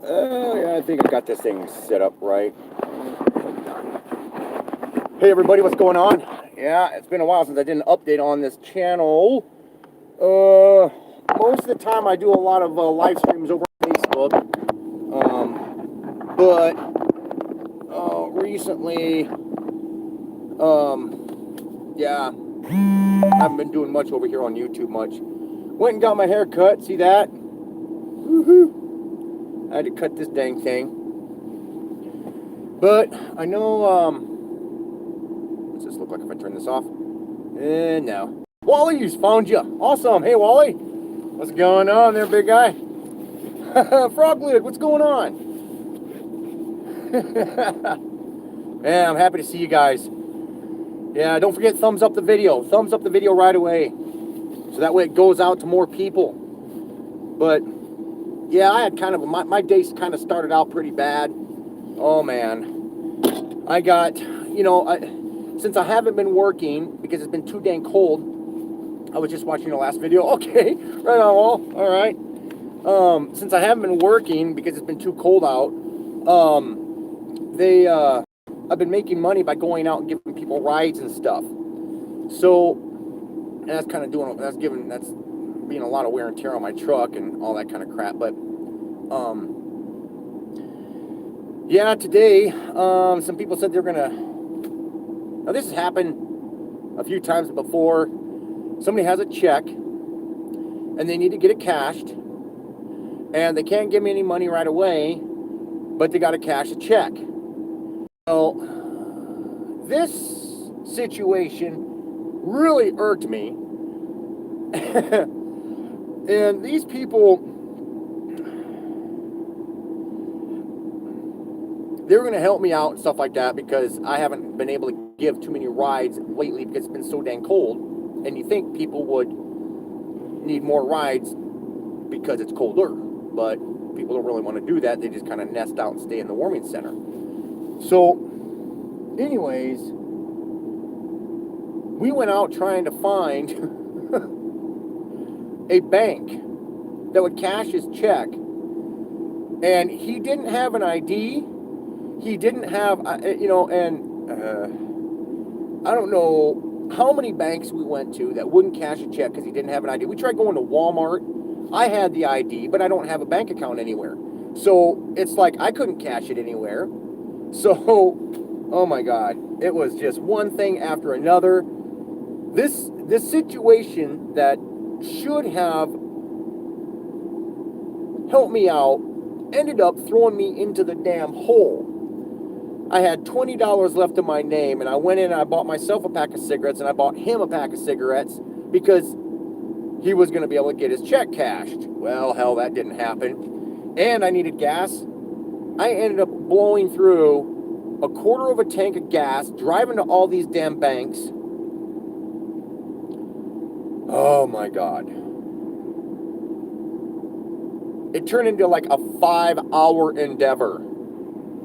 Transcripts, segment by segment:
Yeah, I think I got this thing set up right. Hey everybody, what's going on? Yeah, it's been a while since I did an update on this channel. Most of the time I do a lot of live streams over on Facebook. But recently, yeah, I haven't been doing much over here on YouTube much. Went and got my hair cut, see that? Woohoo! I had to cut this dang thing. But I know, what's this look like if I turn this off? No. Wally, you found you. Awesome. Hey, Wally. What's going on there, big guy? Frog Lid, what's going on? Man, I'm happy to see you guys. Yeah, don't forget thumbs up the video. Thumbs up the video right away. So that way it goes out to more people. But, yeah, I had kind of, my day kind of started out pretty bad. Oh, man. I got, since I haven't been working, because it's been too dang cold, I was just watching the last video. Okay, right on, Wall. All right. Since I haven't been working because it's been too cold out, I've been making money by going out and giving people rides and stuff. So, and that's kind of that's being a lot of wear and tear on my truck and all that kind of crap. But, yeah, today, some people said they're gonna. Now this has happened a few times before. Somebody has a check and they need to get it cashed, and they can't give me any money right away, but they got to cash a check. So this situation really irked me. And these people, they were going to help me out and stuff like that because I haven't been able to give too many rides lately because it's been so dang cold. And you think people would need more rides because it's colder, but people don't really want to do that. They just kind of nest out and stay in the warming center. So, anyways, we went out trying to find a bank that would cash his check, and he didn't have an ID. He didn't have, and I don't know how many banks we went to that wouldn't cash a check because he didn't have an ID. We tried going to Walmart. I had the ID, but I don't have a bank account anywhere. So it's like I couldn't cash it anywhere. So, oh my God, it was just one thing after another. This situation that should have helped me out ended up throwing me into the damn hole. I had $20 left in my name, and I went in and I bought myself a pack of cigarettes, and I bought him a pack of cigarettes because he was going to be able to get his check cashed. Well, hell, that didn't happen. And I needed gas. I ended up blowing through a quarter of a tank of gas, driving to all these damn banks. Oh my God. It turned into like a 5-hour endeavor.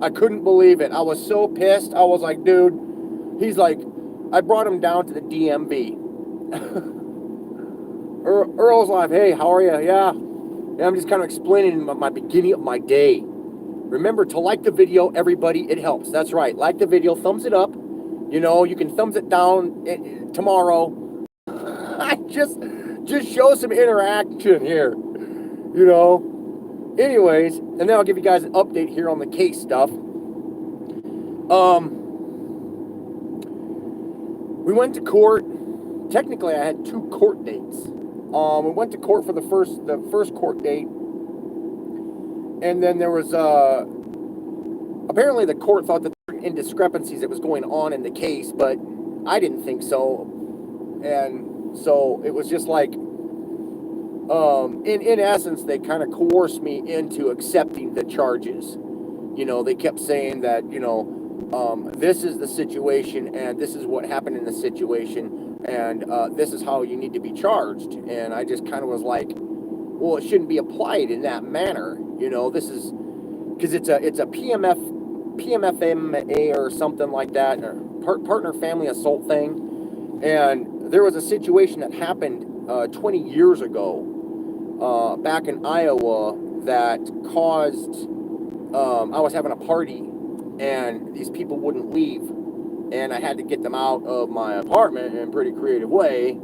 I couldn't believe it. I was so pissed. I was like, dude, he's like, I brought him down to the DMV. Earl's like, hey, how are you? Yeah, I'm just kind of explaining my beginning of my day. Remember to like the video, everybody. It helps. That's right. Like the video. Thumbs it up. You can thumbs it down tomorrow. I just show some interaction here. Anyways, and then I'll give you guys an update here on the case stuff. We went to court. Technically, I had 2 court dates. We went to court for the first court date, and then there was apparently the court thought that there were indiscrepancies that was going on in the case, but I didn't think so, and so it was just like, in essence, they kind of coerced me into accepting the charges. They kept saying that, this is the situation, and this is what happened in the situation, and this is how you need to be charged. And I just kind of was like, well, it shouldn't be applied in that manner. This is because it's a PMFMA or something like that, or partner family assault thing. And there was a situation that happened 20 years ago back in Iowa that caused I was having a party, and these people wouldn't leave, and I had to get them out of my apartment in a pretty creative way.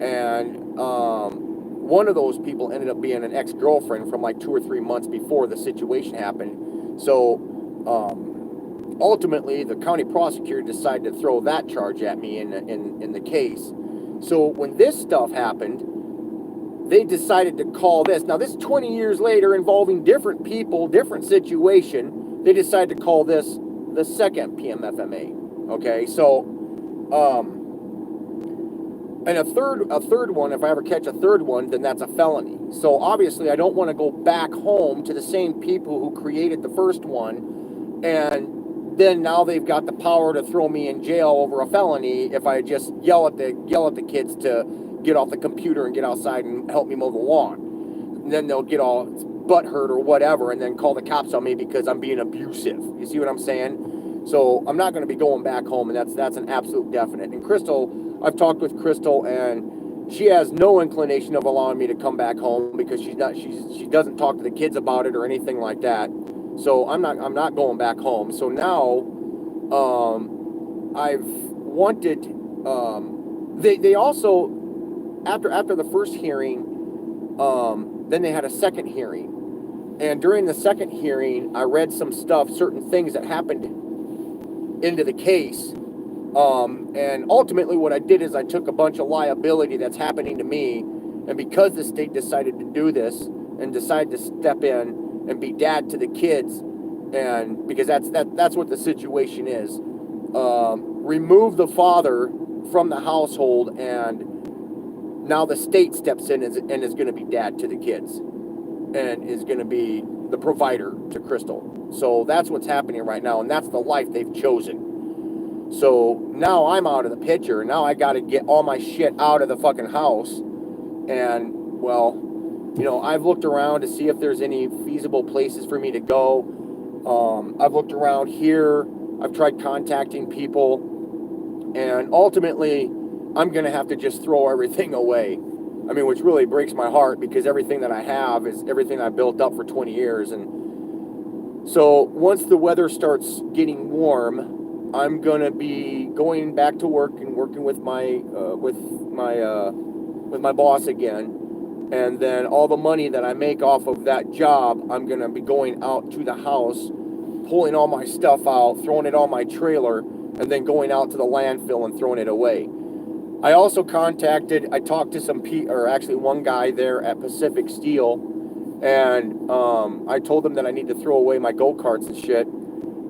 And one of those people ended up being an ex-girlfriend from like 2 or 3 months before the situation happened. So ultimately, the county prosecutor decided to throw that charge at me in the case. So when this stuff happened, they decided to call this. Now, this 20 years later, involving different people, different situation, they decided to call this the second PMFMA. Okay, so, and a third one, if I ever catch a third one, then that's a felony. So obviously, I don't want to go back home to the same people who created the first one, and then now they've got the power to throw me in jail over a felony if I just yell at the kids to get off the computer and get outside and help me mow the lawn. And then they'll get all butthurt or whatever and then call the cops on me because I'm being abusive. You see what I'm saying? So I'm not going to be going back home, and that's an absolute definite. And Crystal, I've talked with Crystal, and she has no inclination of allowing me to come back home because she doesn't talk to the kids about it or anything like that. So I'm not going back home. So now I've wanted they also after the first hearing, then they had a second hearing. And during the second hearing, I read some stuff, certain things that happened into the case. And ultimately what I did is I took a bunch of liability that's happening to me. And because the state decided to do this and decided to step in and be dad to the kids, and because that's what the situation is, remove the father from the household, and now the state steps in and is going to be dad to the kids and is going to be the provider to Crystal. So that's what's happening right now, and that's the life they've chosen. So now I'm out of the picture. Now I got to get all my shit out of the fucking house. And, well, you know, I've looked around to see if there's any feasible places for me to go. I've looked around here. I've tried contacting people. And ultimately, I'm going to have to just throw everything away. I mean, which really breaks my heart because everything that I have is everything I built up for 20 years. And so once the weather starts getting warm, I'm going to be going back to work and working with my boss again. And then all the money that I make off of that job, I'm going to be going out to the house, pulling all my stuff out, throwing it on my trailer, and then going out to the landfill and throwing it away. I also I talked to actually one guy there at Pacific Steel, and I told them that I need to throw away my go-karts and shit,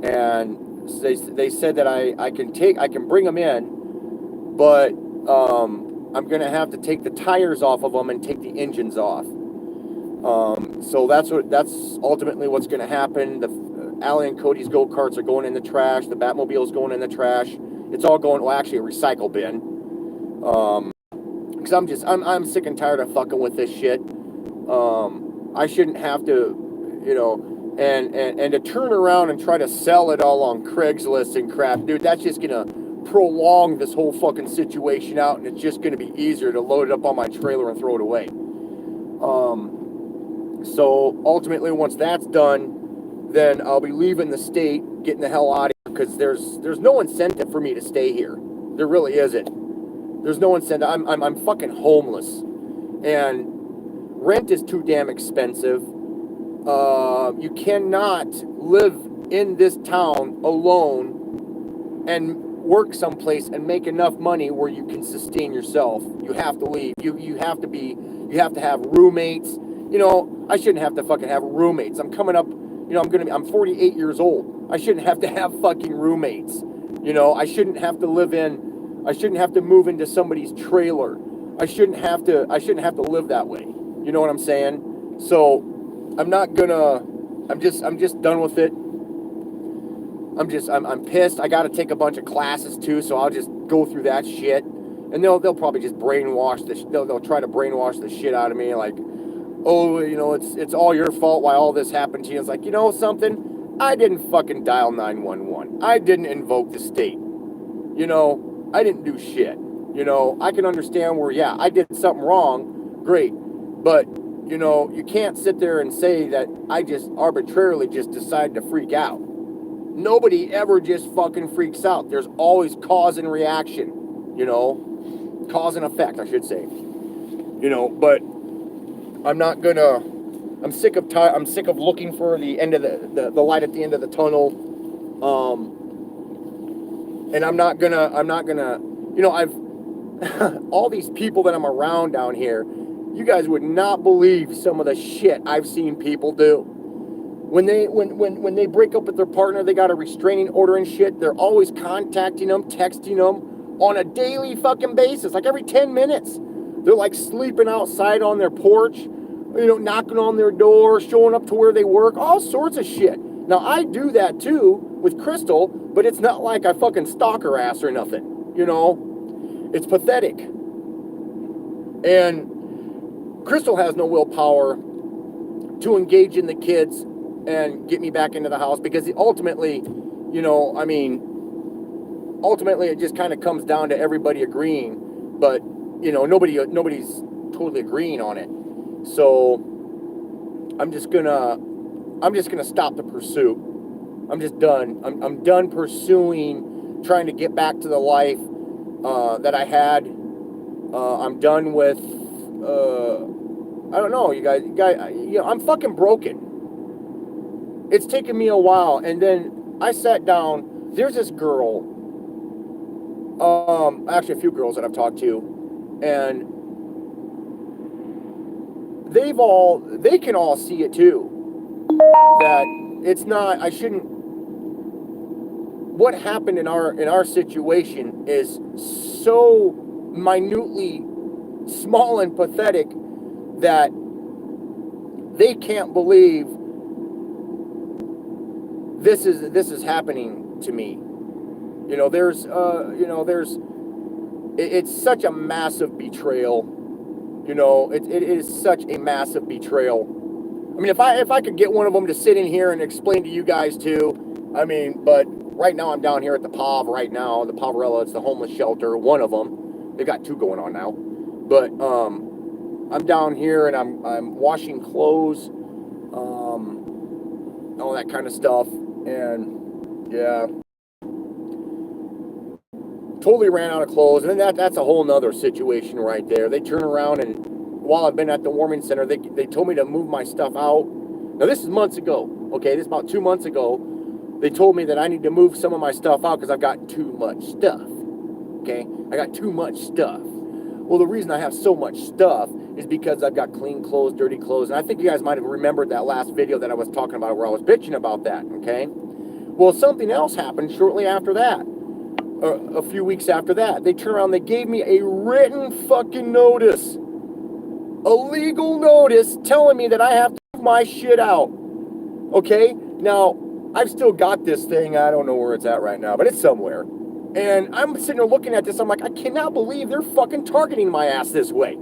and they said that I can bring them in, but I'm gonna have to take the tires off of them and take the engines off. So that's ultimately what's gonna happen. The Allie and Cody's go-karts are going in the trash. The Batmobile's going in the trash. It's all going, well, actually a recycle bin. Because I'm sick and tired of fucking with this shit. I shouldn't have to, you know, and to turn around and try to sell it all on Craigslist and crap, dude, that's just gonna prolong this whole fucking situation out, and it's just gonna be easier to load it up on my trailer and throw it away. So ultimately, once that's done, then I'll be leaving the state, getting the hell out of here, because there's no incentive for me to stay here. There really isn't. There's no incentive. I'm fucking homeless, and rent is too damn expensive. You cannot live in this town alone and work someplace and make enough money where you can sustain yourself. You have to leave. You have to have roommates. You know, I shouldn't have to fucking have roommates. I'm coming up, you know, I'm 48 years old. I shouldn't have to have fucking roommates. You know, I shouldn't have to move into somebody's trailer. I shouldn't have to live that way. You know what I'm saying? So I'm just done with it. I'm pissed. I got to take a bunch of classes too, so I'll just go through that shit. And they'll probably just they'll try to brainwash the shit out of me, like, oh, you know, it's all your fault why all this happened to you. It's like, you know something? I didn't fucking dial 911. I didn't invoke the state. You know, I didn't do shit. You know, I can understand where, yeah, I did something wrong, great, but you know, you can't sit there and say that I just arbitrarily just decided to freak out. Nobody ever just fucking freaks out. There's always cause and reaction, you know, cause and effect, I should say, you know. But I'm not gonna. I'm sick of looking for the end of the light at the end of the tunnel. And I'm not gonna. You know, I've all these people that I'm around down here. You guys would not believe some of the shit I've seen people do. When they break up with their partner, they got a restraining order and shit. They're always contacting them, texting them on a daily fucking basis, like every 10 minutes. They're like sleeping outside on their porch, you know, knocking on their door, showing up to where they work, all sorts of shit. Now, I do that too with Crystal, but it's not like I fucking stalk her ass or nothing, you know? It's pathetic. And Crystal has no willpower to engage in the kids and get me back into the house, because ultimately, you know, I mean, ultimately it just kind of comes down to everybody agreeing, but, you know, nobody's totally agreeing on it. So I'm just gonna stop the pursuit. I'm just done. I'm done pursuing, trying to get back to the life that I had. I'm done with, I don't know, you guys, you know, I'm fucking broken. It's taken me a while, and then I sat down. There's this girl, actually a few girls that I've talked to, and they can all see it too. That it's not. I shouldn't. What happened in our situation is so minutely small and pathetic that they can't believe this is happening to me. You know, it's such a massive betrayal. You know, it is such a massive betrayal. I mean, if I could get one of them to sit in here and explain to you guys too, I mean, but right now I'm down here at the POV right now, the Poverella, it's the homeless shelter, one of them. They've got two going on now. But I'm down here and I'm washing clothes, all that kind of stuff. And yeah, totally ran out of clothes. And then that's a whole nother situation right there. They turn around, and while I've been at the warming center, they told me to move my stuff out. Now this is months ago, okay? This is about 2 months ago. They told me that I need to move some of my stuff out because I've got too much stuff, okay? I got too much stuff. Well, the reason I have so much stuff is because I've got clean clothes, dirty clothes. And I think you guys might have remembered that last video that I was talking about where I was bitching about that, okay? Well, something else happened shortly after that. A few weeks after that. They turned around, they gave me a written fucking notice. A legal notice telling me that I have to move my shit out. Okay? Now, I've still got this thing. I don't know where it's at right now, but it's somewhere. And I'm sitting there looking at this. I'm like, I cannot believe they're fucking targeting my ass this way.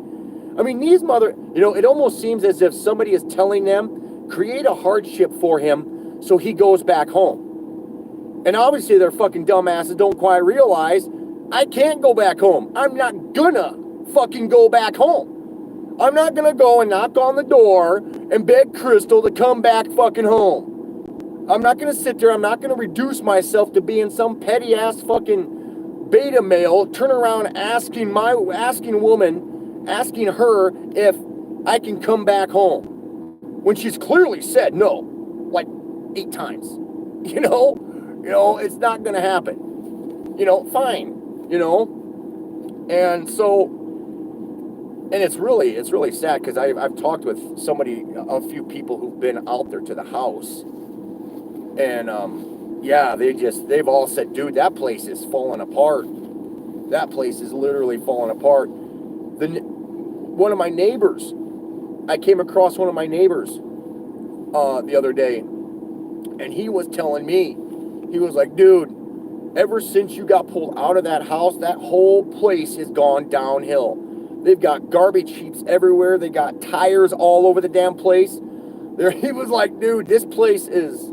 I mean, these you know, it almost seems as if somebody is telling them, create a hardship for him so he goes back home. And obviously their fucking dumbasses don't quite realize I can't go back home. I'm not gonna fucking go back home. I'm not gonna go and knock on the door and beg Crystal to come back fucking home. I'm not gonna sit there. I'm not gonna reduce myself to being some petty ass fucking beta male, turn around asking her if I can come back home when she's clearly said no, like 8 times. You know, it's not gonna happen. You know, fine. You know, and so, and it's really sad because I've talked with a few people who've been out there to the house. And, yeah, they've all said, dude, that place is falling apart. That place is literally falling apart. One of my neighbors, I came across one of my neighbors, the other day, and he was telling me, he was like, dude, ever since you got pulled out of that house, that whole place has gone downhill. They've got garbage heaps everywhere. They got tires all over the damn place. He was like, dude, this place is...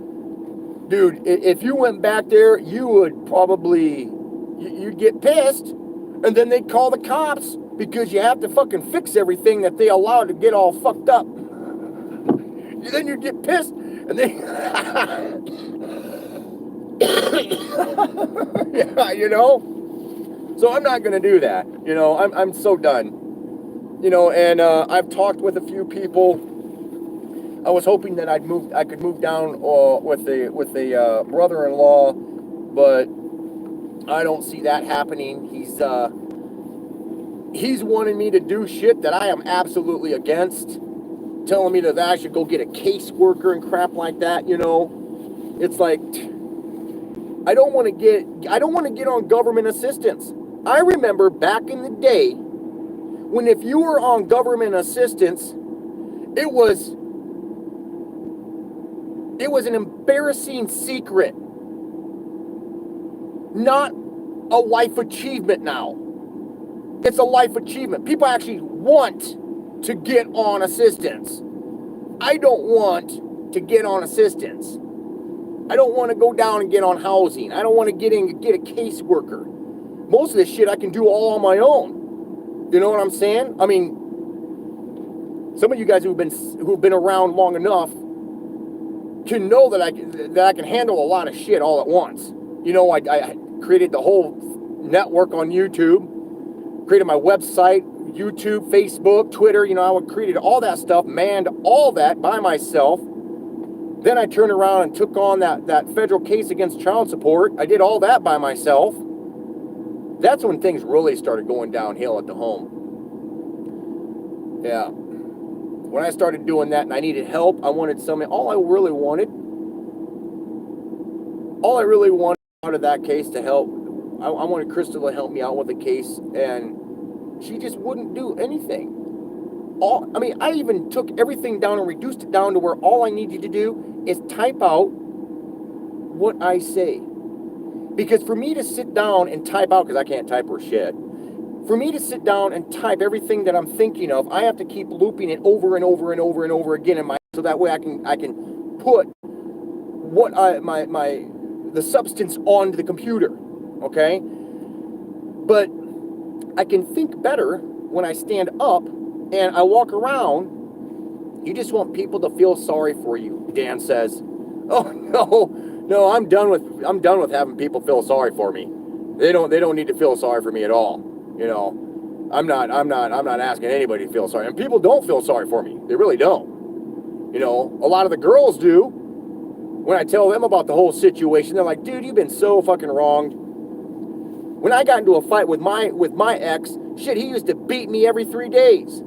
Dude, if you went back there, you would probably, you'd get pissed, and then they'd call the cops because you have to fucking fix everything that they allow to get all fucked up. then you get pissed, and then yeah, you know. So I'm not gonna do that. You know, I'm so done. You know, and I've talked with a few people. I was hoping that I could move down with the brother-in-law, but I don't see that happening. He's wanting me to do shit that I am absolutely against, telling me that I should go get a caseworker and crap like that. You know, it's like I don't want to get on government assistance. I remember back in the day when if you were on government assistance, it was an embarrassing secret, not a life achievement now. It's a life achievement. People actually want to get on assistance. I don't want to get on assistance. I don't want to go down and get on housing. I don't want to get a caseworker. Most of this shit I can do all on my own. You know what I'm saying? I mean, some of you guys who've been around long enough can know that I can handle a lot of shit all at once. You know, I created the whole network on YouTube, created my website, YouTube, Facebook, Twitter. You know, I created all that stuff, manned all that by myself. Then I turned around and took on that federal case against child support. I did all that by myself. That's when things really started going downhill at the home. Yeah. When I started doing that and I needed help, I wanted something. All I really wanted out of that case to help, I wanted Crystal to help me out with the case, and she just wouldn't do anything. I even took everything down and reduced it down to where all I need you to do is type out what I say. Because for me to sit down and type out, because I can't type or shit, for me to sit down and type everything that I'm thinking of, I have to keep looping it over and over and over and over again in my, so that way I can put what the substance onto the computer, okay? But I can think better when I stand up and I walk around. You just want people to feel sorry for you, Dan says. Oh no, I'm done with having people feel sorry for me. They don't need to feel sorry for me at all. You know, I'm not asking anybody to feel sorry. And people don't feel sorry for me. They really don't. You know, a lot of the girls do. When I tell them about the whole situation, they're like, dude, you've been so fucking wronged. When I got into a fight with my ex, shit, he used to beat me every 3 days.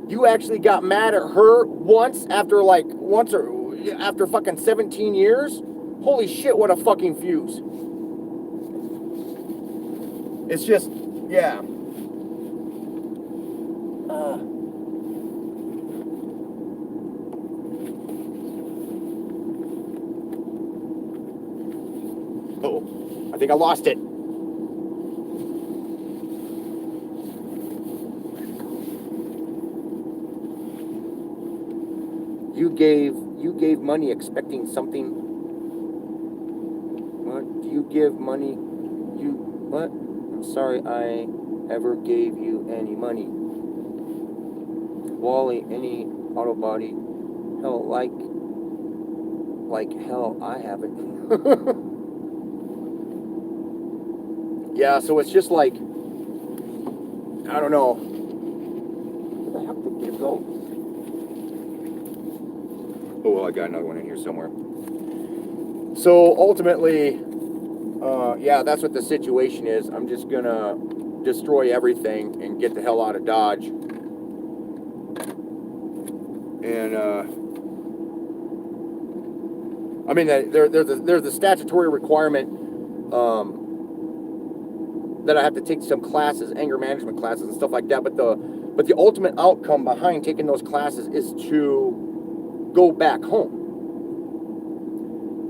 You actually got mad at her once after fucking 17 years? Holy shit, what a fucking fuse. It's just, yeah. Oh, I think I lost it. You gave money expecting something. What? Do you give money? What? I'm sorry I ever gave you any money. Wally, any auto body? Hell, like hell, I haven't. Yeah, so it's just like, I don't know. Where the heck did it go? Oh, well, I got another one in here somewhere. So ultimately, yeah, that's what the situation is. I'm just gonna destroy everything and get the hell out of Dodge. And I mean, there's a statutory requirement that I have to take some classes, anger management classes and stuff like that. But the ultimate outcome behind taking those classes is to go back home.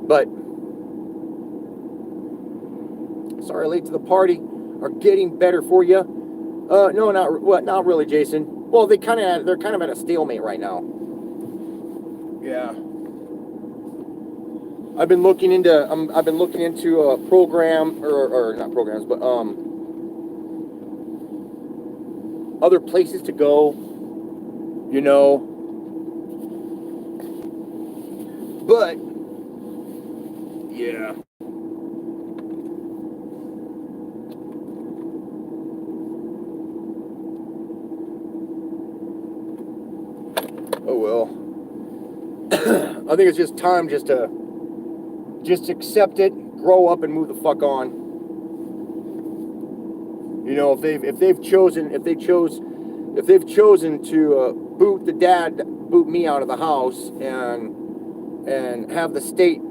But sorry, late to the party are getting better for you. No, not really, Jason. Well, they're kind of at a stalemate right now. Yeah. I've been looking into a program or not programs, but other places to go. You know, But yeah. Oh well. I think it's just time just to accept it, grow up, and move the fuck on. You know, if they've chosen to boot me out of the house and have the state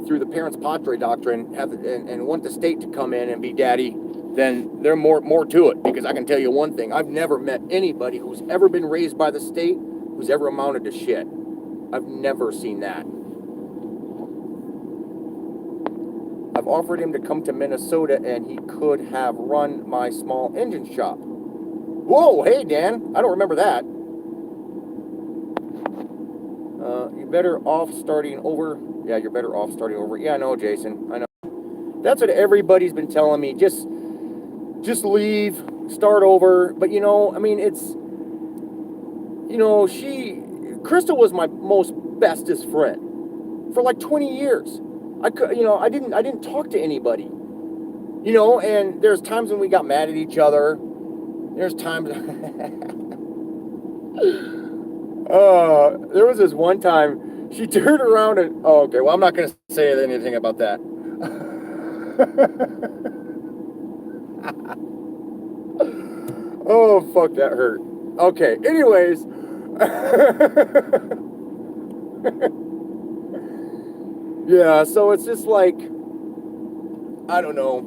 through the parents padre doctrine and want the state to come in and be daddy, then there's more to it. Because I can tell you one thing: I've never met anybody who's ever been raised by the state who's ever amounted to shit. I've never seen that. I've offered him to come to Minnesota and he could have run my small engine shop. Whoa, hey Dan, I don't remember that. You're better off starting over. Yeah, you're better off starting over. Yeah, I know, Jason, I know. That's what everybody's been telling me. Just leave, start over. But you know, I mean, it's, you know, Crystal was my most bestest friend for like 20 years. I didn't talk to anybody, you know, and there's times when we got mad at each other. There's times, there was this one time she turned around and, oh, okay, well, I'm not going to say anything about that. Oh, fuck, that hurt. Okay, anyways. Yeah, so it's just like, I don't know.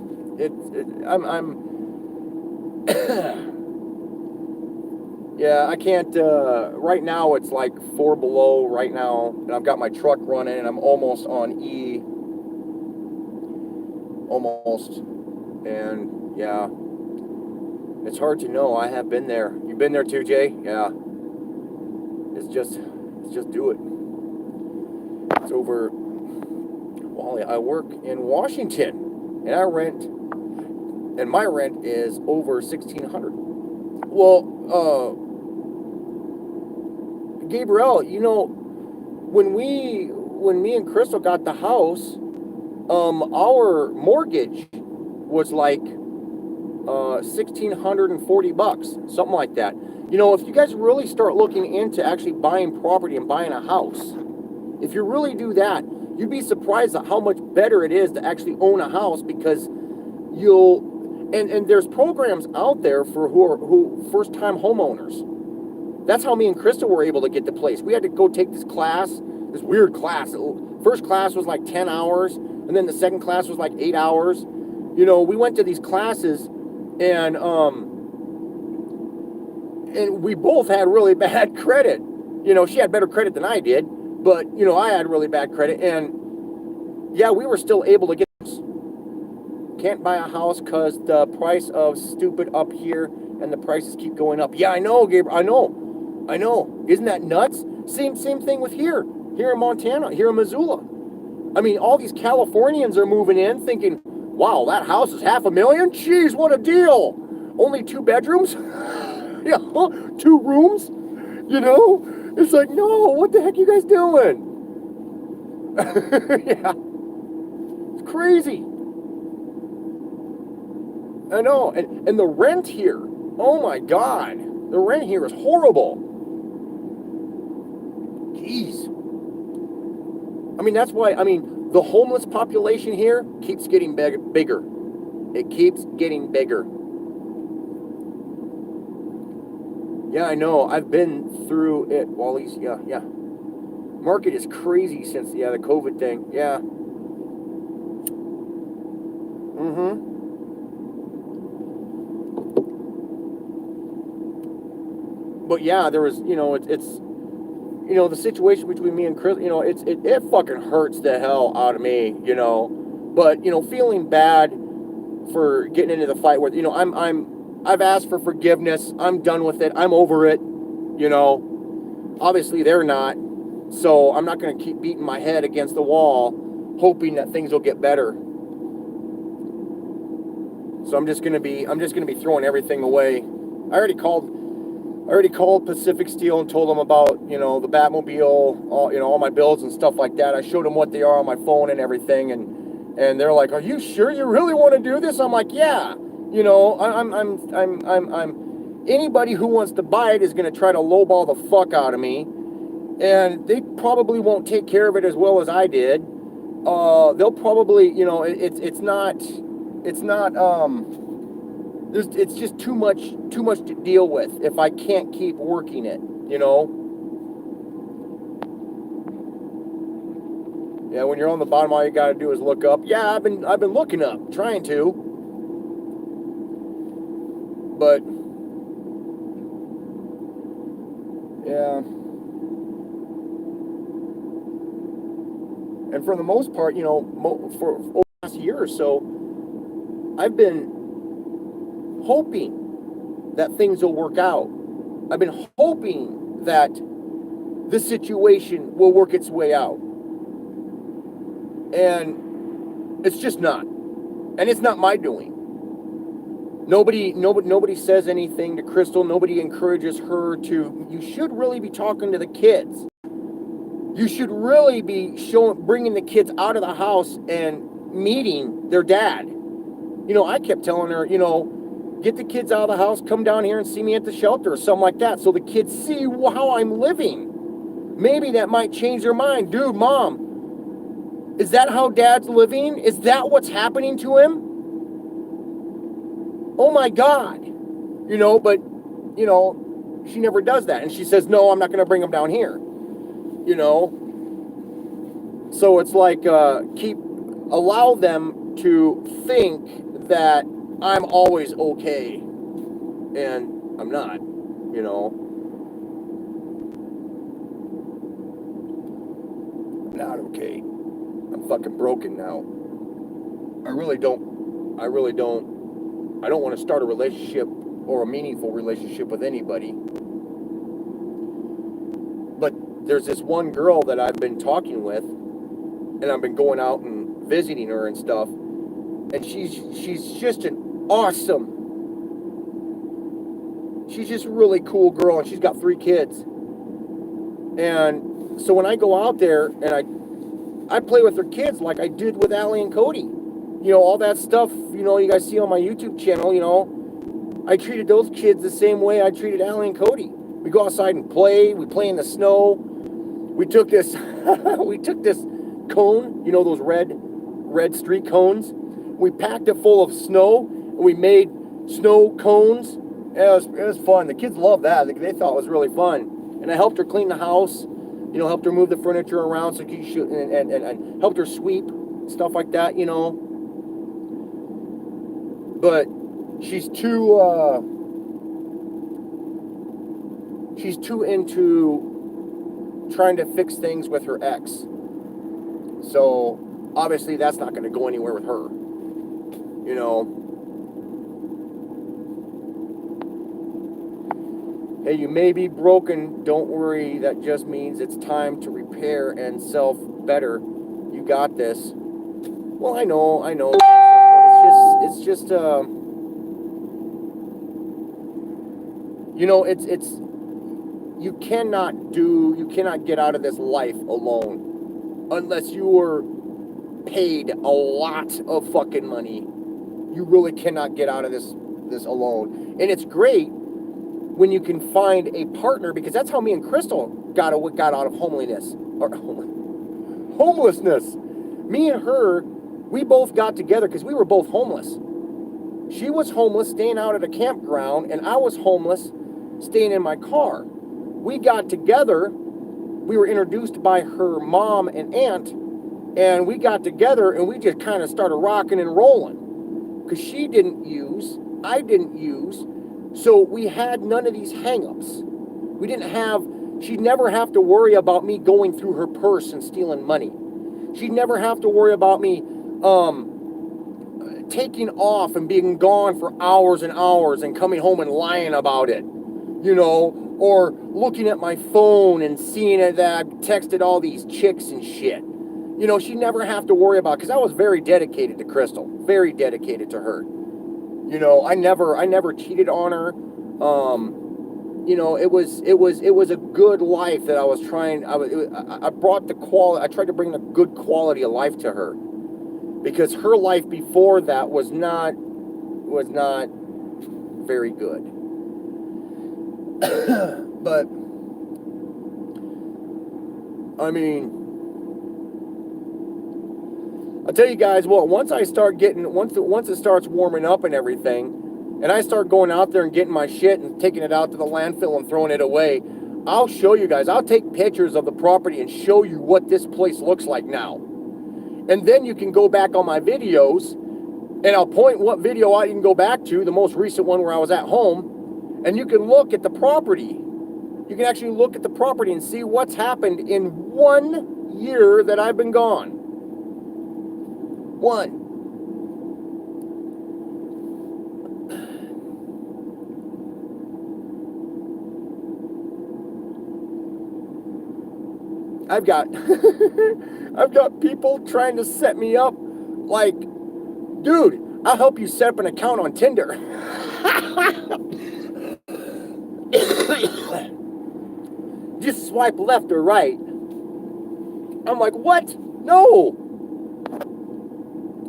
Yeah, I can't, right now it's like 4 below right now, and I've got my truck running, and I'm almost on E. Almost. And, yeah. It's hard to know. I have been there. You've been there too, Jay? Yeah. It's just do it. It's over. Wally, I work in Washington, and my rent is over $1,600. Well, Gabriel, you know, when me and Crystal got the house, our mortgage was like $1,640, something like that. You know, if you guys really start looking into actually buying property and buying a house, if you really do that, you'd be surprised at how much better it is to actually own a house, because and there's programs out there for who first-time homeowners. That's how me and Krista were able to get the place. We had to go take this class, this weird class. First class was like 10 hours, and then the second class was like 8 hours. You know, we went to these classes, and we both had really bad credit. You know, she had better credit than I did, but, you know, I had really bad credit, and yeah, we were still able to get this. Can't buy a house because the price of stupid up here, and the prices keep going up. Yeah, I know, Gabriel, I know. Isn't that nuts? Same thing with here in Montana, here in Missoula. I mean, all these Californians are moving in thinking, wow, that house is $500,000? Jeez, what a deal. Only 2 bedrooms? Yeah, 2 rooms? You know? It's like, no, what the heck are you guys doing? Yeah. It's crazy. I know. And the rent here, oh my God. The rent here is horrible. Jeez. I mean, that's why, the homeless population here keeps getting bigger. It keeps getting bigger. Yeah, I know. I've been through it, Wally's. Yeah. Market is crazy since, the COVID thing. Yeah. Mm-hmm. But yeah, there was, it's the situation between me and Chris, it fucking hurts the hell out of me, But, feeling bad for getting into the fight where, I've asked for forgiveness. I'm done with it. I'm over it, Obviously they're not. So I'm not going to keep beating my head against the wall, hoping that things will get better. So I'm just going to be throwing everything away. I already called already called Pacific Steel and told them about, the Batmobile, all my bills and stuff like that. I showed them what they are on my phone and everything, and they're like, "Are you sure you really want to do this?" I'm like, "Yeah." I'm anybody who wants to buy it is going to try to lowball the fuck out of me, and they probably won't take care of it as well as I did. They'll probably, it's just too much to deal with if I can't keep working it, Yeah, when you're on the bottom, all you gotta do is look up. Yeah, I've been looking up, trying to, but yeah. And for the most part, for over the last year or so, I've been hoping that things will work out. I've been hoping that this situation will work its way out. And it's just not. And it's not my doing. Nobody says anything to Crystal. Nobody encourages her to, you should really be talking to the kids. You should really be bringing the kids out of the house and meeting their dad. I kept telling her, get the kids out of the house, come down here and see me at the shelter or something like that, so the kids see how I'm living. Maybe that might change their mind. Dude, Mom, is that how Dad's living? Is that what's happening to him? Oh my God. But, she never does that. And she says, no, I'm not going to bring him down here. So it's like, allow them to think that I'm always okay. And I'm not, I'm not okay. I'm fucking broken now. I don't want to start a relationship or a meaningful relationship with anybody. But there's this one girl that I've been talking with, and I've been going out and visiting her and stuff, and she's just she's just a really cool girl, and she's got 3 kids. And so when I go out there and I play with her kids like I did with Allie and Cody, all that stuff, you guys see on my YouTube channel, I treated those kids the same way I treated Allie and Cody. We go outside and play. We play in the snow. We took this cone, those red street cones. We packed it full of snow, and we made snow cones. It was fun. The kids loved that. They thought it was really fun. And I helped her clean the house, helped her move the furniture around so she should, and helped her sweep, stuff like that, But she's too into trying to fix things with her ex. So obviously that's not going to go anywhere with her. Hey, you may be broken. Don't worry. That just means it's time to repair and self-better. You got this. Well, I know. It's just you cannot get out of this life alone unless you are paid a lot of fucking money. You really cannot get out of this alone. And it's great when you can find a partner, because that's how me and Crystal got out of homelessness. Me and her, we both got together because we were both homeless. She was homeless, staying out at a campground, and I was homeless, staying in my car. We got together. We were introduced by her mom and aunt, and we got together, and we just kind of started rocking and rolling. Because she didn't use, I didn't use, so we had none of these hang-ups. She'd never have to worry about me going through her purse and stealing money. She'd never have to worry about me taking off and being gone for hours and hours and coming home and lying about it, or looking at my phone and seeing that I texted all these chicks and shit. She'd never have to worry about, because I was very dedicated to Crystal, very dedicated to her. I never cheated on her. it was a good life that I was trying. I brought the quality. I tried to bring the good quality of life to her, because her life before that was not very good. But I mean, I'll tell you guys what. Once it starts warming up and everything, and I start going out there and getting my shit and taking it out to the landfill and throwing it away, I'll show you guys. I'll take pictures of the property and show you what this place looks like now. And then you can go back on my videos, and I'll point what video you can go back to, the most recent one where I was at home, and you can look at the property. You can actually look at the property and see what's happened in 1 year that I've been gone. One. I've got I've got people trying to set me up like, dude, I'll help you set up an account on Tinder. Just swipe left or right. I'm like, what? No.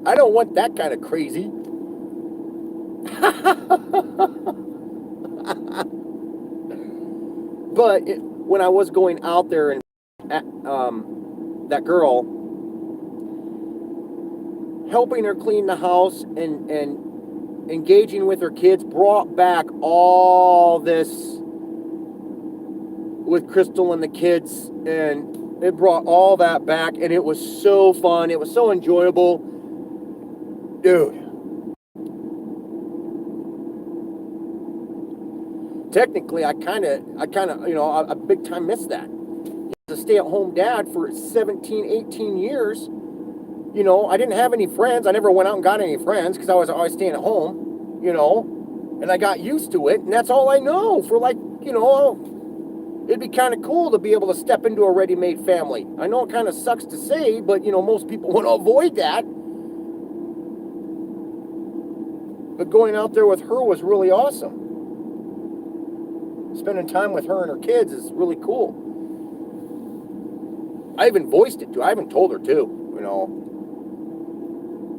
I don't want that kind of crazy. But when I was going out there and that girl, helping her clean the house and engaging with her kids, brought back all this with Crystal and the kids, and it brought all that back, and it was so fun. It was so enjoyable, dude. Technically, I kind of, I big time missed that. As a stay-at-home dad for 17, 18 years, I didn't have any friends. I never went out and got any friends because I was always staying at home, and I got used to it, and that's all I know for, like, it'd be kind of cool to be able to step into a ready-made family. I know it kind of sucks to say, but, most people want to avoid that. But going out there with her was really awesome. Spending time with her and her kids is really cool. I even voiced it too. I even told her too.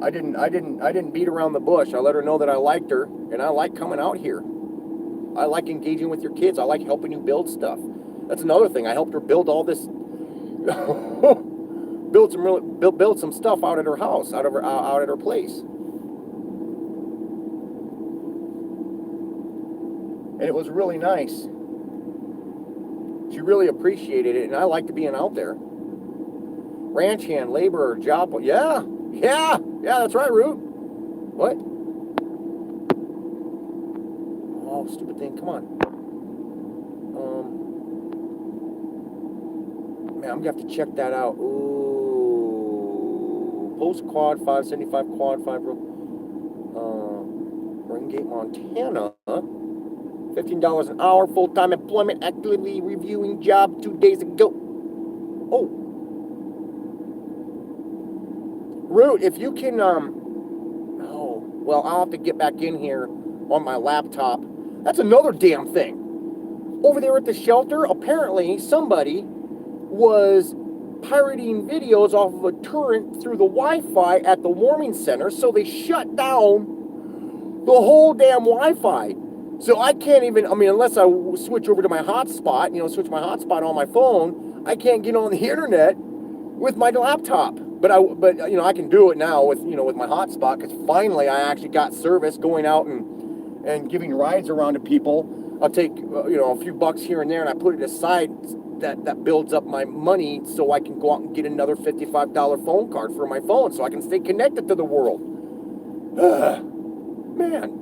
I didn't beat around the bush. I let her know that I liked her, and I like coming out here. I like engaging with your kids. I like helping you build stuff. That's another thing. I helped her build all this, build some stuff out at her house, out at her place. And it was really nice. She really appreciated it, and I liked being out there. Ranch hand, laborer, job. Yeah, that's right, Root. What? Oh, stupid thing, come on. Man, I'm gonna have to check that out. Ooh. Post quad 575 quad 5 Ringate, Montana. $15 an hour, full-time employment, actively reviewing job 2 days ago. Oh. Root, if you can, I'll have to get back in here on my laptop. That's another damn thing. Over there at the shelter, apparently somebody was pirating videos off of a torrent through the Wi-Fi at the warming center, so they shut down the whole damn Wi-Fi. So I can't even, unless I switch over to my hotspot, switch my hotspot on my phone, I can't get on the internet with my laptop. But I can do it now with my hotspot, because finally I actually got service going out and giving rides around to people. I'll take, a few bucks here and there, and I put it aside that builds up my money so I can go out and get another $55 phone card for my phone so I can stay connected to the world. Man.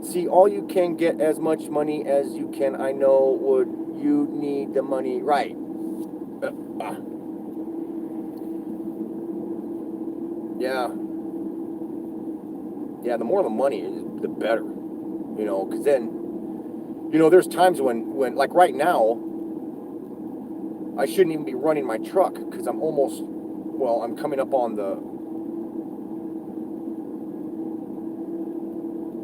See, all you can get as much money as you can. I know would you need the money, right? Yeah. The more the money is, the better. Because then, there's times when, like right now, I shouldn't even be running my truck because I'm coming up on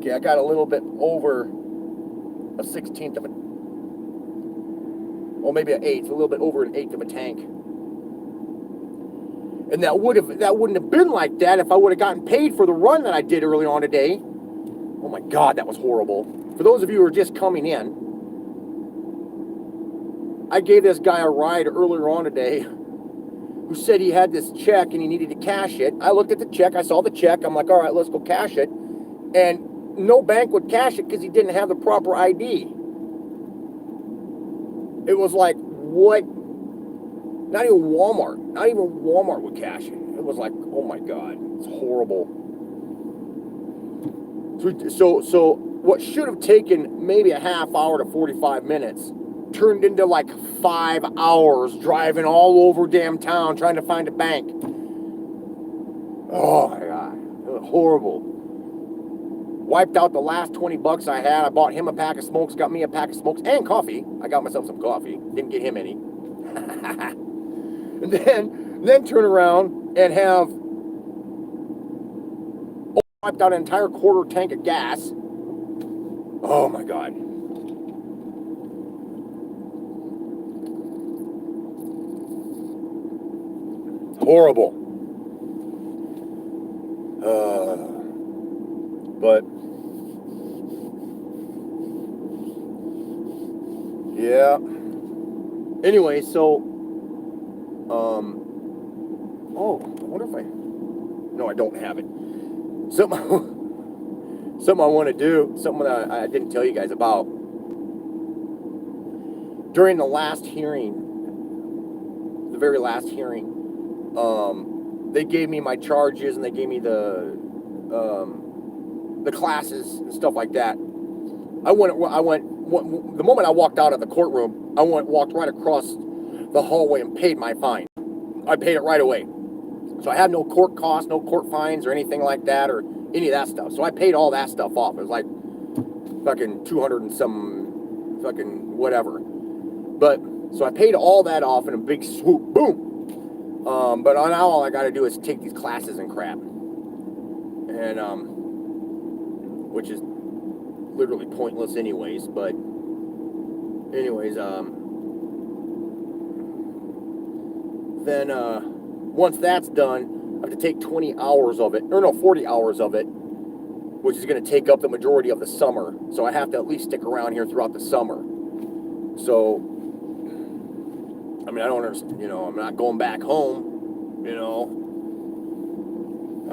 Okay, I got a little bit over a 16th of a, well, maybe an eighth, a little bit over an eighth of a tank. And that wouldn't have been like that if I would have gotten paid for the run that I did early on today. Oh my God, that was horrible. For those of you who are just coming in, I gave this guy a ride earlier on today who said he had this check and he needed to cash it. I looked at the check, I saw the check, I'm like, all right, let's go cash it. And no bank would cash it because he didn't have the proper ID. It was like, what? Not even Walmart would cash it. It was like, oh my God, it's horrible. So what should have taken maybe a half hour to 45 minutes turned into like 5 hours driving all over damn town trying to find a bank. Oh my God, it was horrible. Wiped out the last 20 bucks I had. I bought him a pack of smokes, got me a pack of smokes and coffee. I got myself some coffee, didn't get him any. And then turn around and have wiped out an entire quarter tank of gas. Oh my God. Horrible. But yeah. Anyway, so oh, I wonder if no, I don't have it. Something I want to do, something that I didn't tell you guys about. During the last hearing, the very last hearing, they gave me my charges and they gave me the classes and stuff like that. I went, the moment I walked out of the courtroom, I walked right across the hallway and paid my fine. I paid it right away. So I had no court costs, no court fines or anything like that or any of that stuff. So I paid all that stuff off. It was like fucking 200 and some fucking whatever. But, so I paid all that off in a big swoop, boom. But now all I gotta do is take these classes and crap. And, which is literally pointless anyways, but anyways, then, once that's done, I have to take 20 hours of it, or no, 40 hours of it, which is going to take up the majority of the summer. So I have to at least stick around here throughout the summer. So, I mean, I don't understand, I'm not going back home, I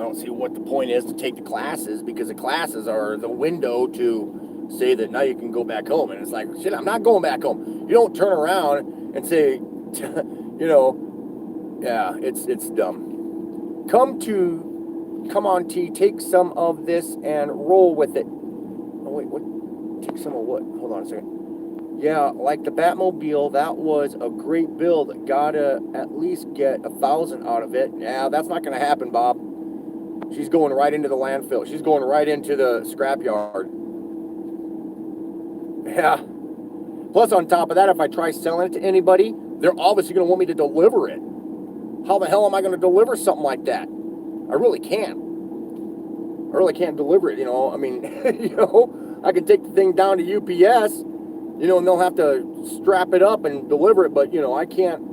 don't see what the point is to take the classes, because the classes are the window to say that now you can go back home. And it's like, shit, I'm not going back home. You don't turn around and say, yeah, it's dumb. Come on, T, take some of this and roll with it. Oh, wait, what? Take some of what? Hold on a second. Yeah, like the Batmobile, that was a great build. Gotta at least get 1,000 out of it. Yeah, that's not gonna happen, Bob. She's going right into the landfill. She's going right into the scrapyard. Yeah. Plus, on top of that, if I try selling it to anybody, they're obviously gonna want me to deliver it. How the hell am I going to deliver something like that? I really can't. I really can't deliver it, I mean, I can take the thing down to UPS, and they'll have to strap it up and deliver it, but, I can't,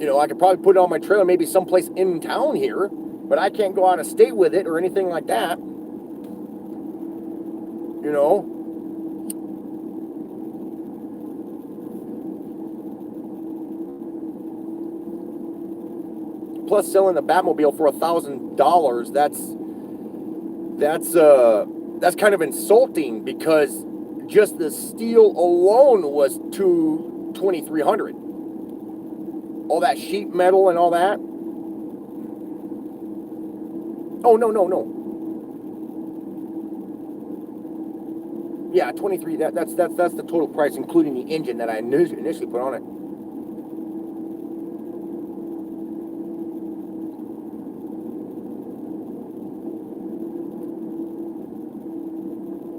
I could probably put it on my trailer, maybe someplace in town here, but I can't go out of state with it or anything like that, Plus, selling the Batmobile for $1,000, that's kind of insulting, because just the steel alone was $2,300. All that sheet metal and all that. Oh no. Yeah, 23. That's the total price, including the engine that I initially put on it.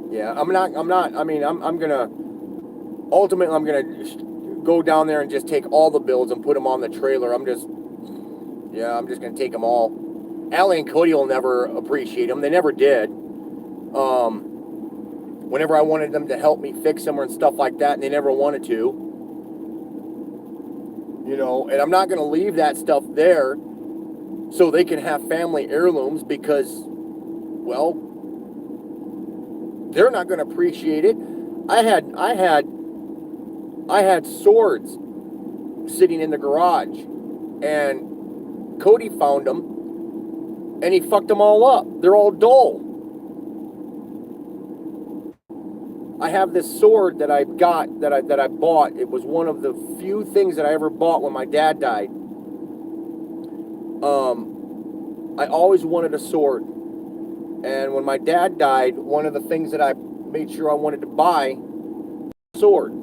Yeah, I'm gonna go down there and just take all the builds and put them on the trailer. I'm just gonna take them all. Allie and Cody will never appreciate them. They never did. whenever I wanted them to help me fix them and stuff like that, and they never wanted to. And I'm not going to leave that stuff there so they can have family heirlooms because, well, they're not going to appreciate it. I had swords sitting in the garage, and Cody found them, and he fucked them all up. They're all dull. I have this sword that I got, that I bought. It was one of the few things that I ever bought when my dad died. I always wanted a sword. And when my dad died, one of the things that I made sure I wanted to buy was a sword.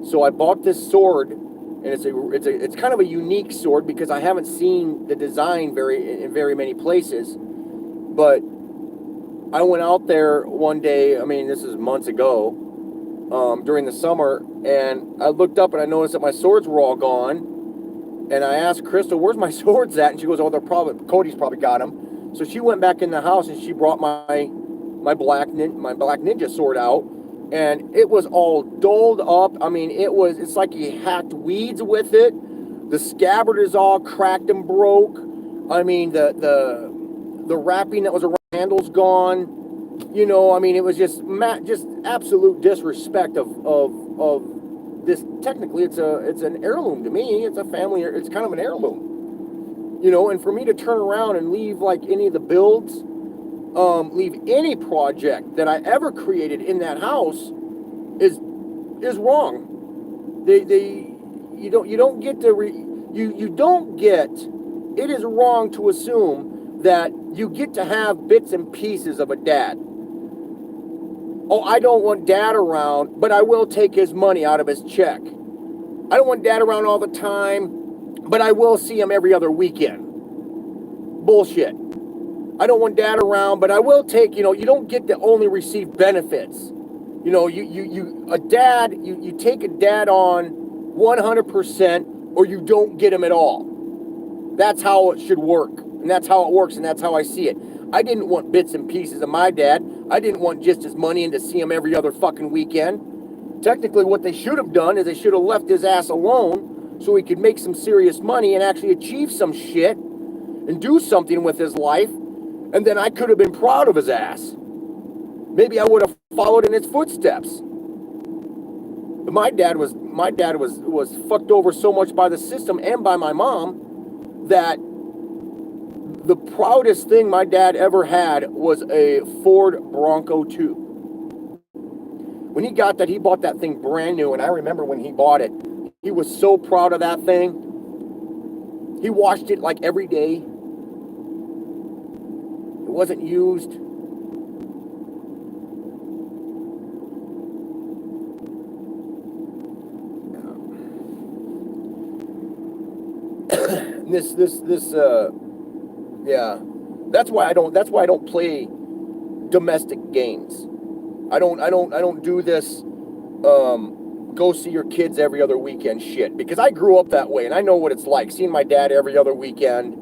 So I bought this sword, and it's kind of a unique sword because I haven't seen the design in very many places. But I went out there one day, I mean, this is months ago, during the summer, and I looked up and I noticed that my swords were all gone. And I asked Crystal, "Where's my swords at?" And she goes, "Oh, Cody's probably got them." So she went back in the house and she brought my black ninja sword out, and it was all dulled up. I mean, it's like he hacked weeds with it. The scabbard is all cracked and broke. I mean, the wrapping that was around the handle's gone. I mean, it was just absolute disrespect of this. Technically, it's an heirloom to me. It's a family. It's kind of an heirloom. And for me to turn around and leave like any of the builds, leave any project that I ever created in that house is wrong. You don't get. It is wrong to assume that you get to have bits and pieces of a dad. Oh, I don't want dad around, but I will take his money out of his check. I don't want dad around all the time, but I will see him every other weekend. Bullshit. I don't want dad around, but I will take, you don't get to only receive benefits. You take a dad on 100% or you don't get him at all. That's how it should work. And that's how it works, and that's how I see it. I didn't want bits and pieces of my dad. I didn't want just his money and to see him every other fucking weekend. Technically, what they should have done is they should have left his ass alone so he could make some serious money and actually achieve some shit and do something with his life. And then I could have been proud of his ass. Maybe I would have followed in his footsteps. But my dad was fucked over so much by the system and by my mom that the proudest thing my dad ever had was a Ford Bronco 2. When he got that, he bought that thing brand new, and I remember when he bought it, he was so proud of that thing. He washed it like every day. It wasn't used. Yeah. That's why I don't play domestic games. I don't do this go see your kids every other weekend shit, because I grew up that way and I know what it's like seeing my dad every other weekend,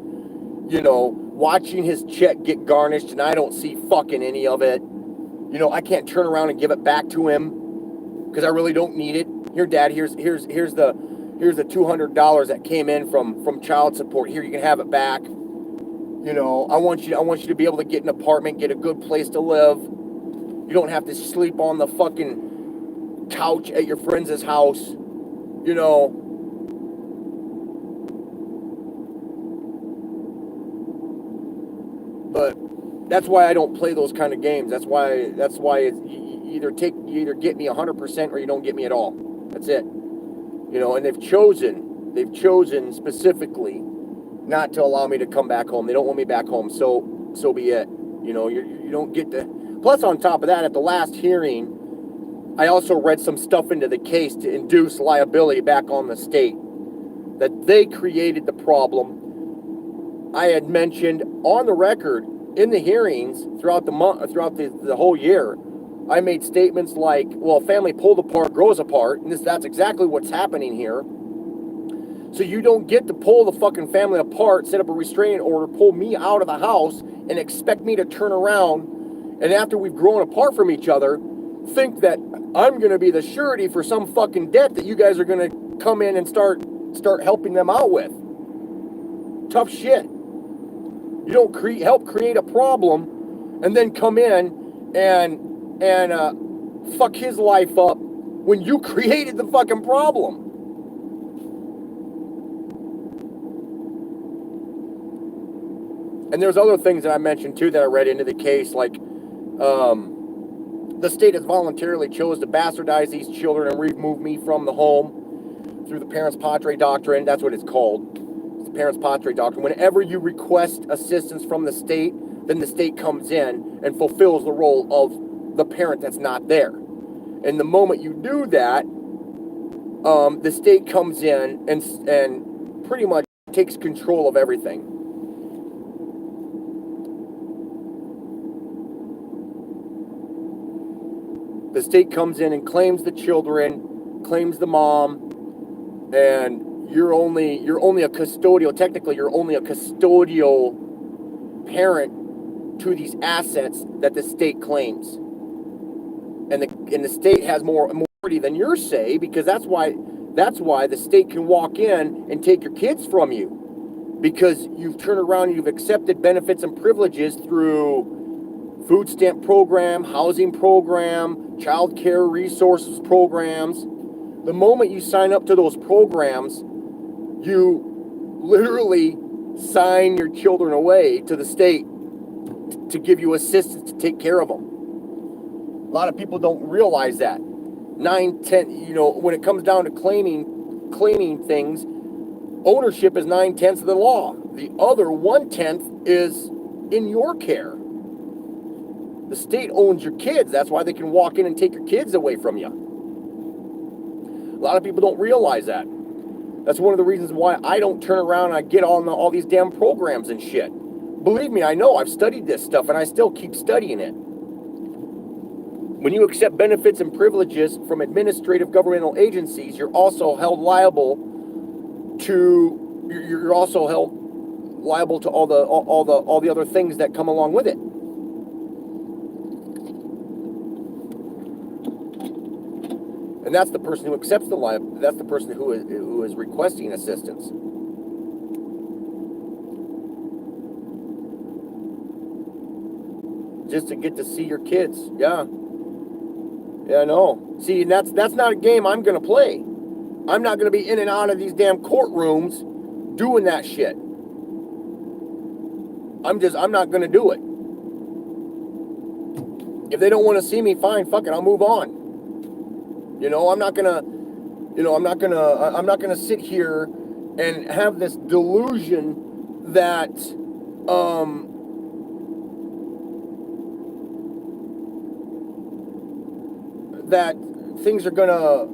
watching his check get garnished and I don't see fucking any of it. I can't turn around and give it back to him because I really don't need it. Here, Dad, here's the $200 that came in from child support. Here, you can have it back. I want you to be able to get an apartment, get a good place to live. You don't have to sleep on the fucking couch at your friend's house. But that's why I don't play those kind of games. That's why it's, you either get me 100% or you don't get me at all. That's it. And they've chosen specifically not to allow me to come back home. They don't want me back home. So be it. You don't get to. Plus, on top of that, at the last hearing, I also read some stuff into the case to induce liability back on the state, that they created the problem. I had mentioned on the record in the hearings throughout the whole year, I made statements like, well, a family pulled apart grows apart, and that's exactly what's happening here. So you don't get to pull the fucking family apart, set up a restraining order, pull me out of the house, and expect me to turn around, and after we've grown apart from each other, think that I'm going to be the surety for some fucking debt that you guys are going to come in and start helping them out with. Tough shit. You don't help create a problem and then come in and fuck his life up when you created the fucking problem. And there's other things that I mentioned too that I read into the case, like the state has voluntarily chose to bastardize these children and remove me from the home through the parents patrie doctrine. That's what it's called. It's the parents patrie doctrine. Whenever you request assistance from the state, then the state comes in and fulfills the role of the parent that's not there. And the moment you do that, the state comes in and pretty much takes control of everything. The state comes in and claims the children, claims the mom, and you're only a custodial. Technically, you're only a custodial parent to these assets that the state claims, and the state has more authority than your say, because that's why the state can walk in and take your kids from you, because you've turned around and you've accepted benefits and privileges through food stamp program, housing program, child care resources programs. The moment you sign up to those programs, you literally sign your children away to the state to give you assistance to take care of them. A lot of people don't realize that. 9, 10, when it comes down to claiming things, ownership is 9/10 of the law. The other 1/10 is in your care. The state owns your kids. That's why they can walk in and take your kids away from you. A lot of people don't realize that. That's one of the reasons why I don't turn around and I get on all these damn programs and shit. Believe me, I know. I've studied this stuff and I still keep studying it. When you accept benefits and privileges from administrative governmental agencies, you're also held liable to all the other things that come along with it. And that's the person who accepts the liability. That's the person who is requesting assistance. Just to get to see your kids. Yeah, no. See, and that's not a game I'm gonna play. I'm not gonna be in and out of these damn courtrooms doing that shit. I'm not gonna do it. If they don't want to see me, fine, fuck it, I'll move on. I'm not gonna sit here and have this delusion that that things are gonna.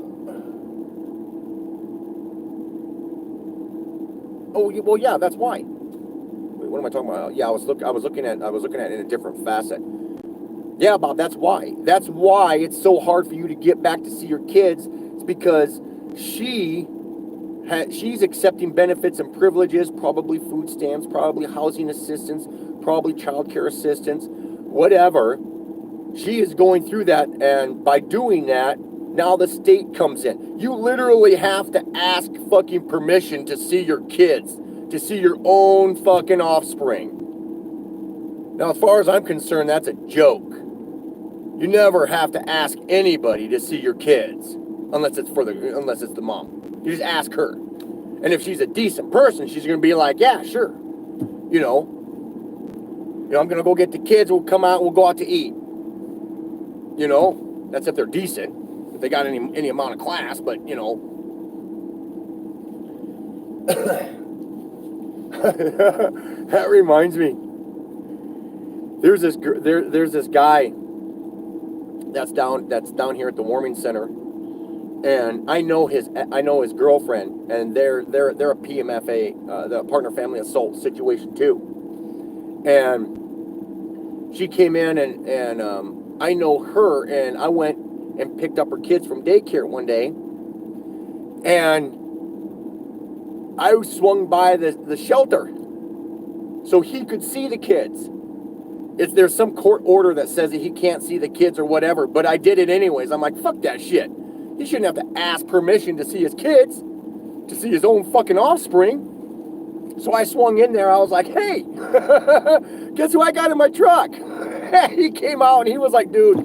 Oh well, yeah, that's why. Wait, what am I talking about? Yeah, I was looking at it in a different facet. Yeah, Bob, that's why. That's why it's so hard for you to get back to see your kids. It's because she's accepting benefits and privileges, probably food stamps, probably housing assistance, probably child care assistance, whatever. She is going through that, and by doing that, now the state comes in. You literally have to ask fucking permission to see your kids, to see your own fucking offspring. Now, as far as I'm concerned, that's a joke. You never have to ask anybody to see your kids, unless it's the mom. You just ask her. And if she's a decent person, she's going to be like, yeah, sure. I'm going to go get the kids, we'll come out, we'll go out to eat. That's if they're decent, if they got any amount of class, but, that reminds me. There's this guy that's down here at the warming center, and I know his girlfriend, and they're a PMFA, the partner family assault situation too. And she came in and I know her, and I went and picked up her kids from daycare one day, and I swung by the shelter so he could see the kids. there's some court order that says that he can't see the kids or whatever, but I did it anyways. I'm like, fuck that shit. He shouldn't have to ask permission to see his kids, to see his own fucking offspring. So I swung in there. I was like, hey, guess who I got in my truck? He came out and he was like, dude,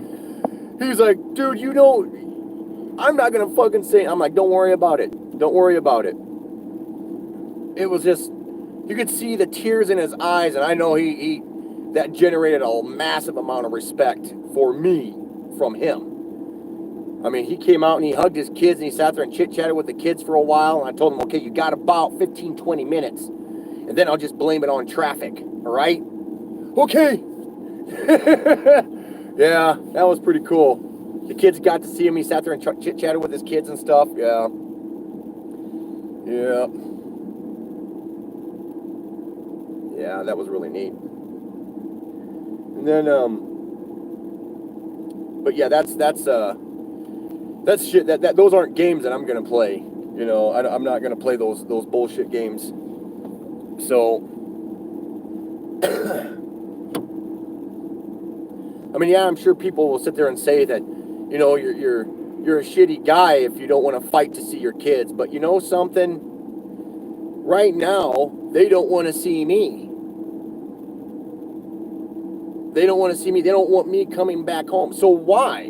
you know, I'm not going to fucking say. I'm like, don't worry about it. Don't worry about it. It was just, you could see the tears in his eyes, and I know that generated a massive amount of respect for me from him. I mean, he came out and he hugged his kids and he sat there and chit-chatted with the kids for a while, and I told him, okay, you got about 15, 20 minutes, and then I'll just blame it on traffic, all right? Okay. Yeah, that was pretty cool. The kids got to see him. He sat there and chit-chatted with his kids and stuff. Yeah. Yeah. Yeah, that was really neat. And then, but yeah, that's shit. Those aren't games that I'm gonna play. You know, I'm not gonna play those bullshit games. So, I mean, yeah, I'm sure people will sit there and say that, you know, you're a shitty guy if you don't want to fight to see your kids. But you know something? Right now, they don't want to see me. They don't want to see me. They don't want me coming back home. So why?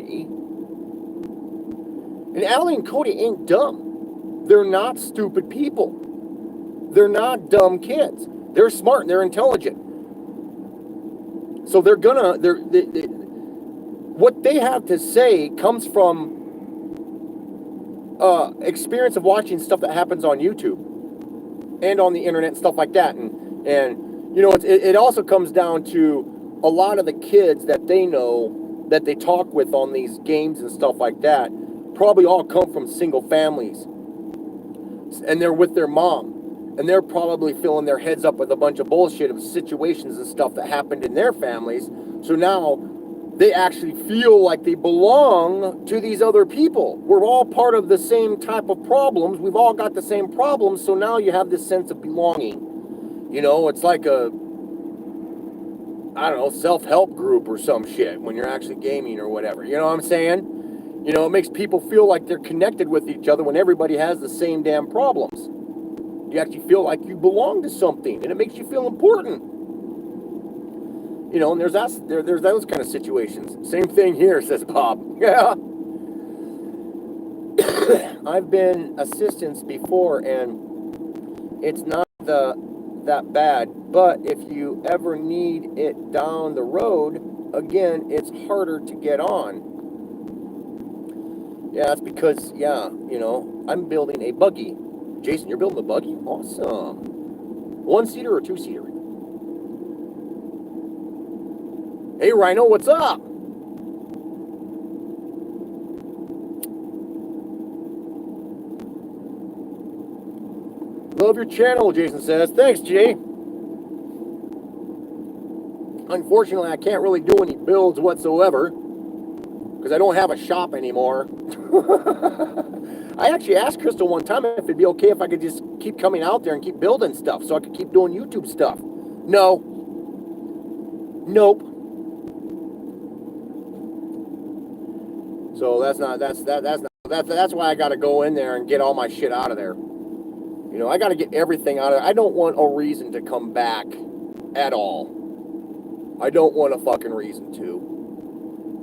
And Allie and Cody ain't dumb. They're not stupid people. They're not dumb kids. They're smart and they're intelligent. So what they have to say comes from experience of watching stuff that happens on YouTube and on the internet and stuff like that. And you know, it also comes down to a lot of the kids that they know that they talk with on these games and stuff like that probably all come from single families, and they're with their mom, and they're probably filling their heads up with a bunch of bullshit of situations and stuff that happened in their families. So now they actually feel like they belong to these other people. We're all part of the same type of problems. We've all got the same problems. So now you have this sense of belonging. You know, it's like self-help group or some shit when you're actually gaming or whatever. You know what I'm saying? You know, it makes people feel like they're connected with each other when everybody has the same damn problems. You actually feel like you belong to something, and it makes you feel important. You know, and there's those kind of situations. Same thing here, says Bob. Yeah. I've been assistance before, and it's not that bad, but if you ever need it down the road, again, it's harder to get on. Yeah, that's because, you know, I'm building a buggy. Jason, you're building a buggy? Awesome. 1-seater or 2-seater? Hey, Rhino, what's up? Love your channel, Jason says. Thanks, Jay. Unfortunately, I can't really do any builds whatsoever because I don't have a shop anymore. I actually asked Crystal one time if it'd be okay if I could just keep coming out there and keep building stuff so I could keep doing YouTube stuff. No. Nope. So that's why I got to go in there and get all my shit out of there. You know, I got to get everything out of there. I don't want a reason to come back at all. I don't want a fucking reason to.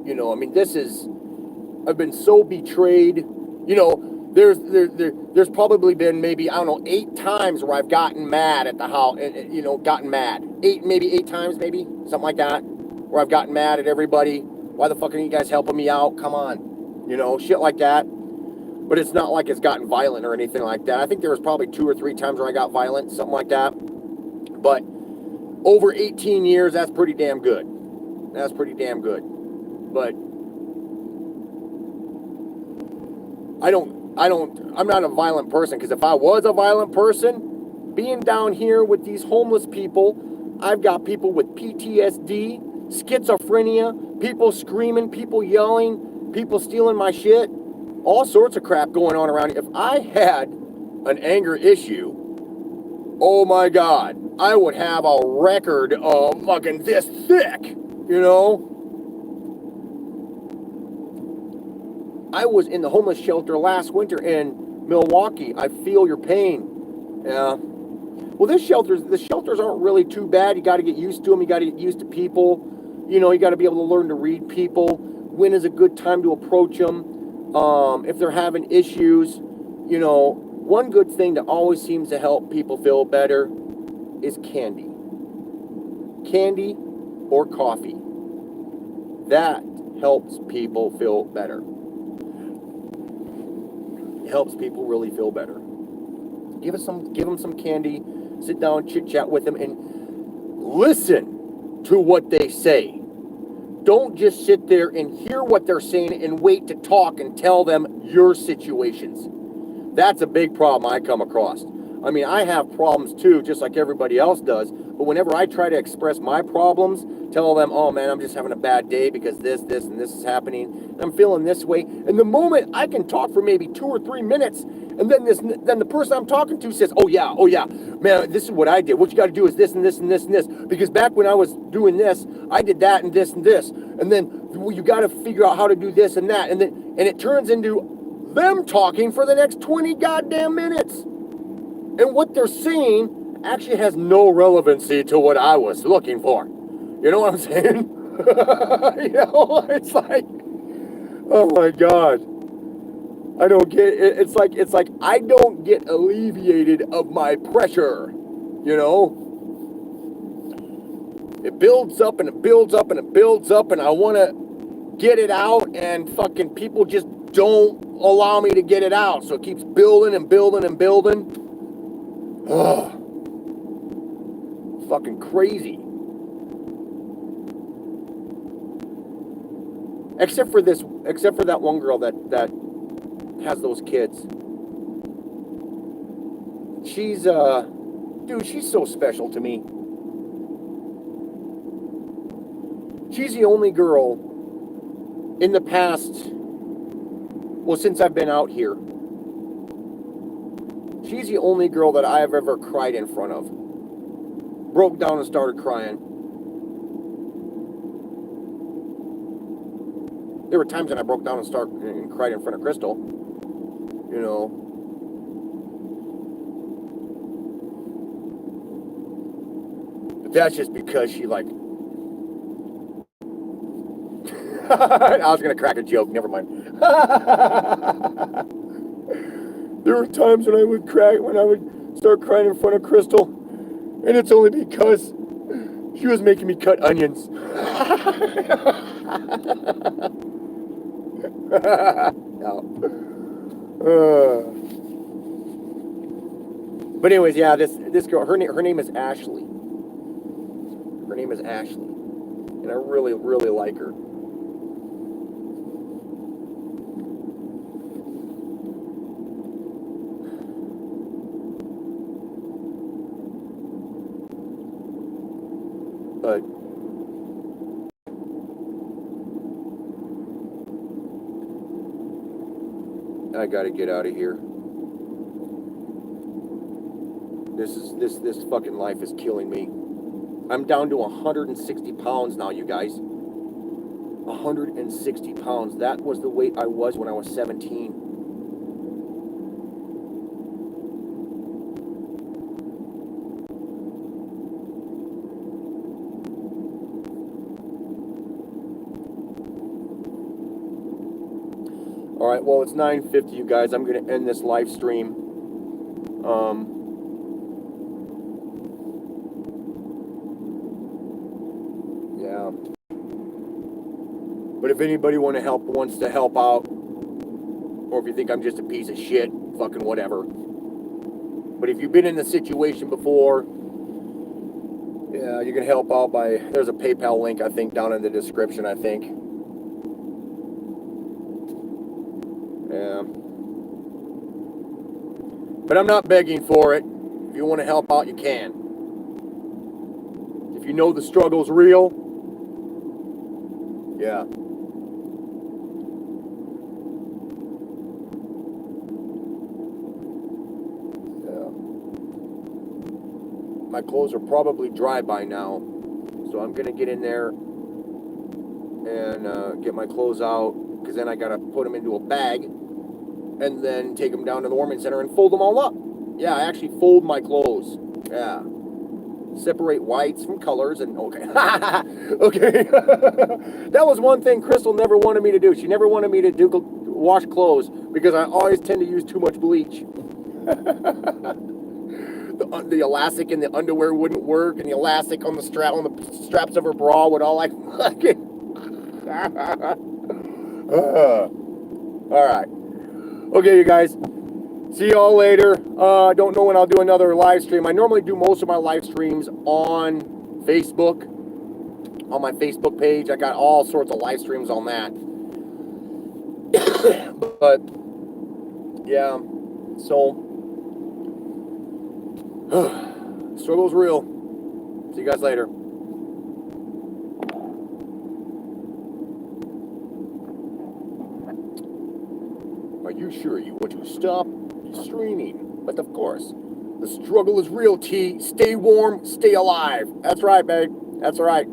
You know, I mean, I've been so betrayed. You know, there's probably been maybe, I don't know, 8 times where I've gotten mad at the house, you know, gotten mad. 8 times, maybe, something like that, where I've gotten mad at everybody. Why the fuck are you guys helping me out? Come on. You know, shit like that. But it's not like it's gotten violent or anything like that. I think there was probably 2 or 3 times where I got violent, something like that. But over 18 years, that's pretty damn good. That's pretty damn good. But I'm not a violent person, because if I was a violent person, being down here with these homeless people, I've got people with PTSD, schizophrenia, people screaming, people yelling, people stealing my shit, all sorts of crap going on around here. If I had an anger issue, oh my God, I would have a record of fucking this thick. You know, I was in the homeless shelter last winter in Milwaukee. I feel your pain. Yeah. Well, the shelters aren't really too bad. You got to get used to them. You got to get used to people. You know, you got to be able to learn to read people. When is a good time to approach them? If they're having issues, you know, one good thing that always seems to help people feel better is candy. Candy or coffee. That helps people feel better. It helps people really feel better. Give them some candy. Sit down, chit chat with them, and listen to what they say. Don't just sit there and hear what they're saying and wait to talk and tell them your situations. That's a big problem I come across. I mean, I have problems too, just like everybody else does. But whenever I try to express my problems, tell them, oh man, I'm just having a bad day because this, and this is happening. And I'm feeling this way. And the moment I can talk for maybe 2 or 3 minutes, and then the person I'm talking to says, oh yeah, man, this is what I did. What you got to do is this and this and this and this. Because back when I was doing this, I did that and this and this. And then well, you got to figure out how to do this and that. And it turns into them talking for the next 20 goddamn minutes. And what they're saying actually has no relevancy to what I was looking for. You know what I'm saying? You know, it's like, oh my God. I don't get it. It's like I don't get alleviated of my pressure. You know? It builds up and it builds up and it builds up, and I want to get it out, and fucking people just don't allow me to get it out. So it keeps building and building and building. Ugh. Fucking crazy. Except for that one girl that has those kids. She's dude, she's so special to me. She's the only girl in the past, well, since I've been out here, she's the only girl that I have ever cried in front of. Broke down and started crying. There were times when I broke down and cried in front of Crystal. You know. But that's just because she like... I was going to crack a joke, never mind. There were times when I would start crying in front of Crystal, and it's only because she was making me cut onions. No. But anyways, yeah, this girl, her name is Ashley. Her name is Ashley, and I really, really like her. But I gotta get out of here. This fucking life is killing me. I'm down to 160 pounds now, you guys. 160 pounds. That was the weight I was when I was 17. All right, well, it's 9:50, you guys. I'm going to end this live stream. Yeah. But if anybody wants to help out, or if you think I'm just a piece of shit, fucking whatever. But if you've been in the situation before, yeah, you can help out by, there's a PayPal link, I think, down in the description, I think. Yeah. But I'm not begging for it. If you want to help out, you can. If you know the struggle's real, yeah. My clothes are probably dry by now, so I'm gonna get in there and get my clothes out, because then I gotta put them into a bag and then take them down to the warming center and fold them all up. Yeah, I actually fold my clothes. Yeah. Separate whites from colors and okay. Okay. That was one thing Crystal never wanted me to do. She never wanted me to wash clothes because I always tend to use too much bleach. The elastic in the underwear wouldn't work, and the elastic on the straps of her bra would all like fucking. All right. Okay, you guys. See y'all later. Don't know when I'll do another live stream. I normally do most of my live streams on Facebook, on my Facebook page. I got all sorts of live streams on that. But yeah, so struggle's real. See you guys later. Are you sure you want to stop streaming? But of course, the struggle is real, T. Stay warm, stay alive. That's right, babe. That's right.